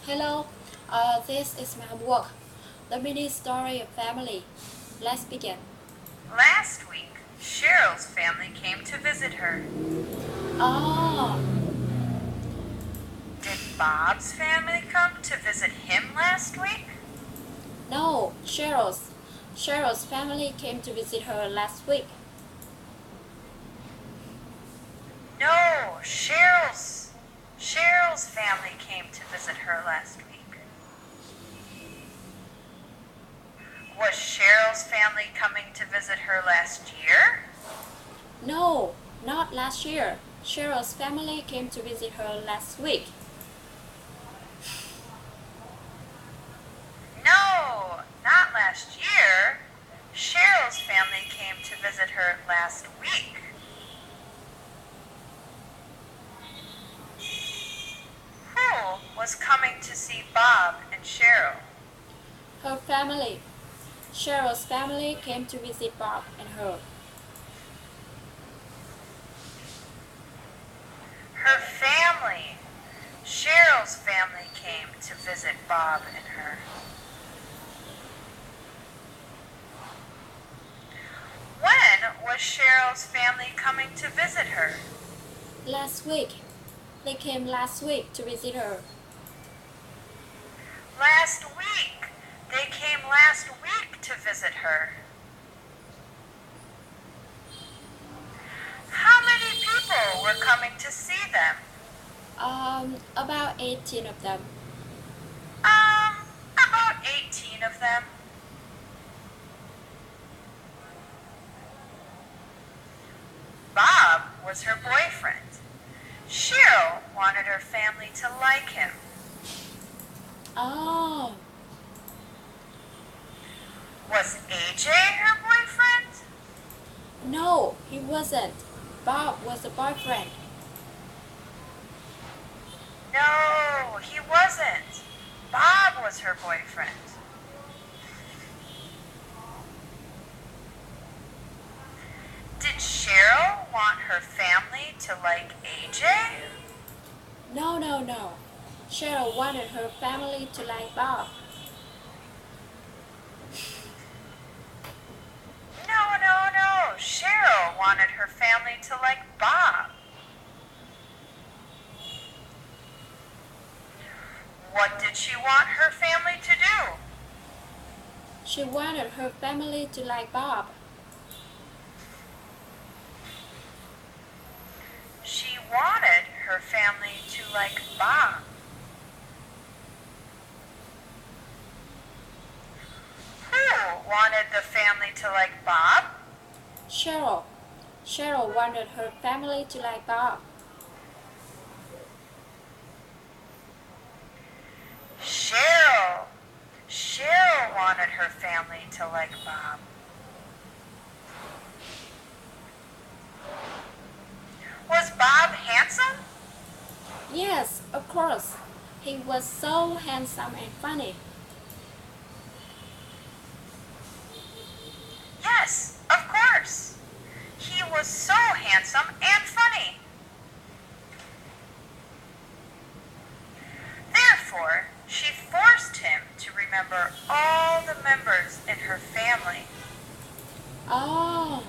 Hello, this is my homework. The mini story of family. Let's begin. Last week, Cheryl's family came to visit her. Oh, Did Bob's family come to visit him last week? no, Cheryl's. Cheryl's family came to visit her last week. No, Cheryl's family came to visit her last week. Was Cheryl's family coming to visit her last year? No, not last year. Cheryl's family came to visit her last week. No, not last year. Cheryl's family came to visit her last week. Who was coming to see Bob and Cheryl? Her family. Cheryl's family came to visit Bob and her. Her family. Cheryl's family came to visit Bob and her. When was Cheryl's family coming to visit her? Last week. They came last week to visit her. Last week. They came last week to visit her. How many people were coming to see them? About 18 of them. About 18 of them. Bob was her boyfriend. Cheryl wanted her family to like him. Oh, Was AJ her boyfriend? no, he wasn't. Bob was a boyfriend. No, he wasn't. Bob was her boyfriend. Did Cheryl want her family to like AJ? No, no, no. Cheryl wanted her family to like Bob. No. Cheryl wanted her family to like Bob. What did she want her family to do? She wanted her family to like Bob. She wanted her family to like Bob. Who wanted the family to like Bob? Cheryl. Cheryl wanted her family to like Bob. Cheryl wanted her family to like Bob. Was Bob handsome? Yes, of course. He was so handsome and funny. Yes, of course. He was so handsome and funny. Therefore, she forced him to remember all the members in her family. Oh,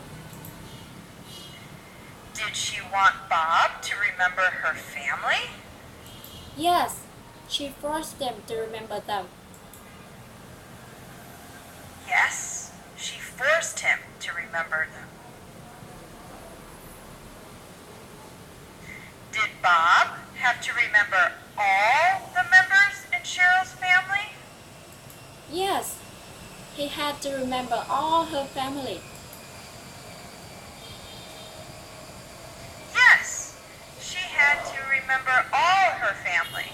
Did she want Bob to remember her family? yes. She forced them to remember them. Yes, she forced him to remember them. Did Bob have to remember all the members in Cheryl's family? Yes, he had to remember all her family. Yes, she had to remember all her family.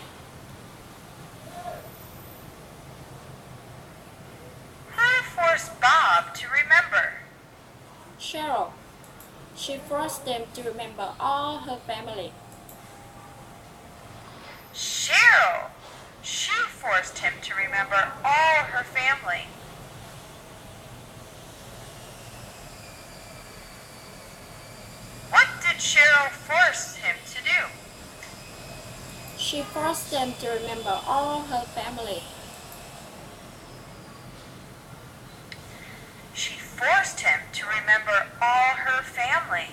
Who forced Bob to remember? Cheryl. She forced them to remember all her family. Cheryl. She forced him to remember all her family. What did Cheryl force him to do? She forced forced them to remember all her family. She forced him to remember all her family.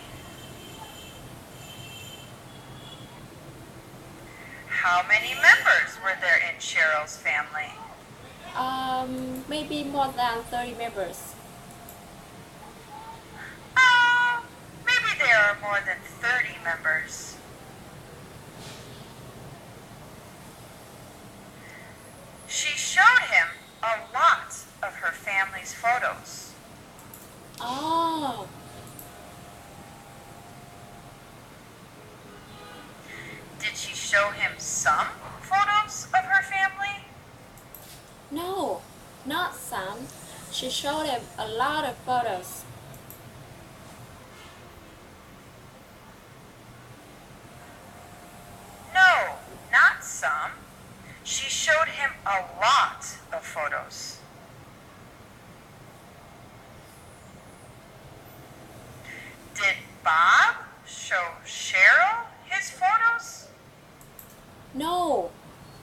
How many members were there in Cheryl's family? Maybe more than 30 members. Maybe there are more than 30 members. She showed him a lot of her family's photos. Oh, Did she show him some photos of her family? no, not some. She showed him a lot of photos. No, not some. She showed him a lot of photos. Did Bob show Cheryl his photos? No,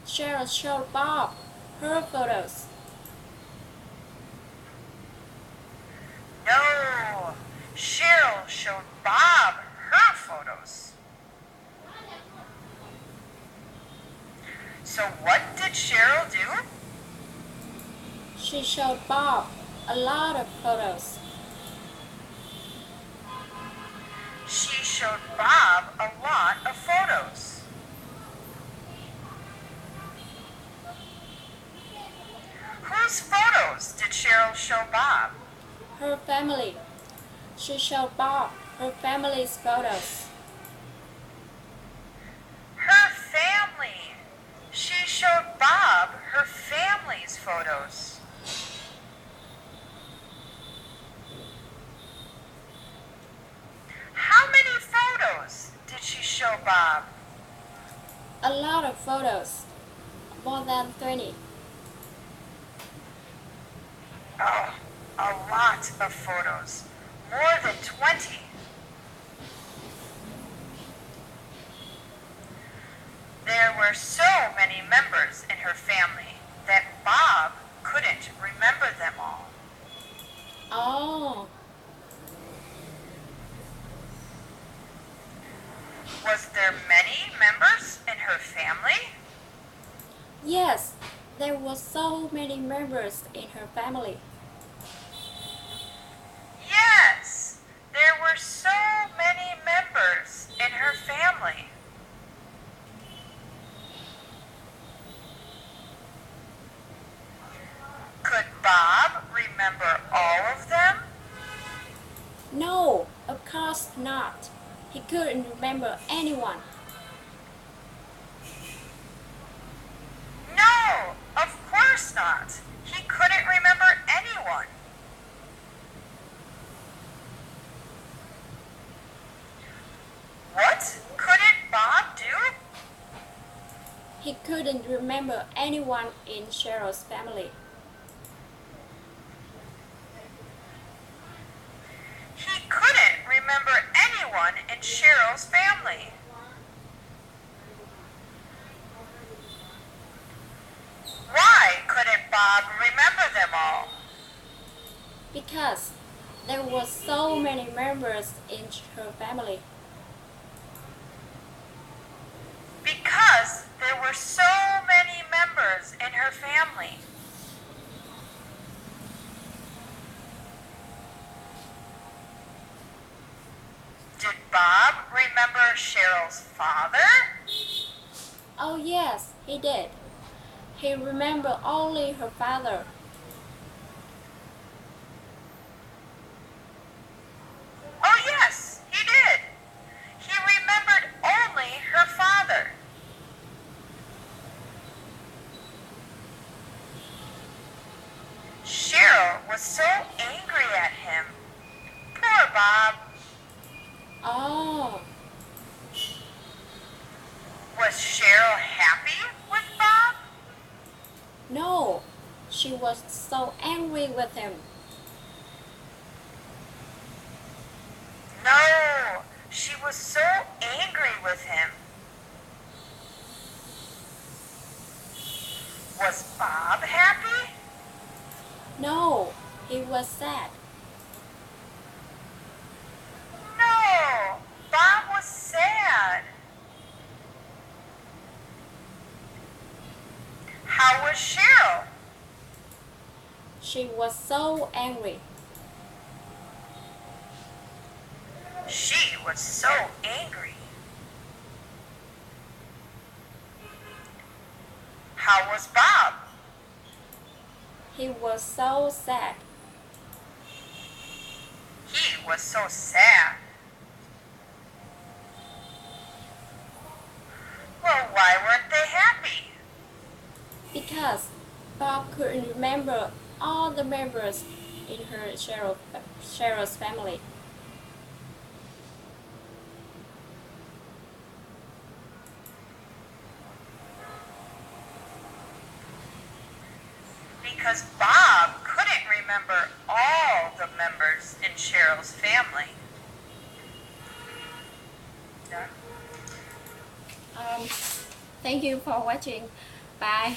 Cheryl showed Bob her photos. No, Cheryl showed Bob her photos. So what did Cheryl do? She showed Bob a lot of photos. She showed Bob a lot of photos. Whose photos did Cheryl show Bob? Her family. She showed Bob her family's photos. Her family. She showed Bob her family's photos. How many photos did she show Bob? A lot of photos. More than 20. Oh, a lot of photos. More than 20. There were so many members in her family that Bob couldn't remember them all. Oh, Was there many members in her family? yes, there were so many members in her family. Yes, there were so many members in her family. Could Bob remember all of them? No, of course not. He couldn't remember anyone. No, of course not. He couldn't remember anyone. What couldn't Bob do? He couldn't remember anyone in Cheryl's family. He couldn't remember anyone in Cheryl's family. Why couldn't Bob remember them all? Because there were so many members in her family. Because there were so many members in her family. Did Bob remember Cheryl's father? Oh yes, he did. He remembered only her father. Oh yes, he did. He remembered only her father. Cheryl was so angry at him. Poor Bob. Oh, Was Cheryl happy with Bob? no, she was so angry with him. No, she was so angry with him. Was Bob happy? No, he was sad. No, Bob was sad. How was Cheryl? She was so angry. She was so angry. How was Bob? He was so sad. He was so sad. Well, why weren't they happy? Because Bob couldn't remember all the members in Cheryl's family. Because Bob couldn't remember all the members in Cheryl's family. Done? Thank you for watching. Bye.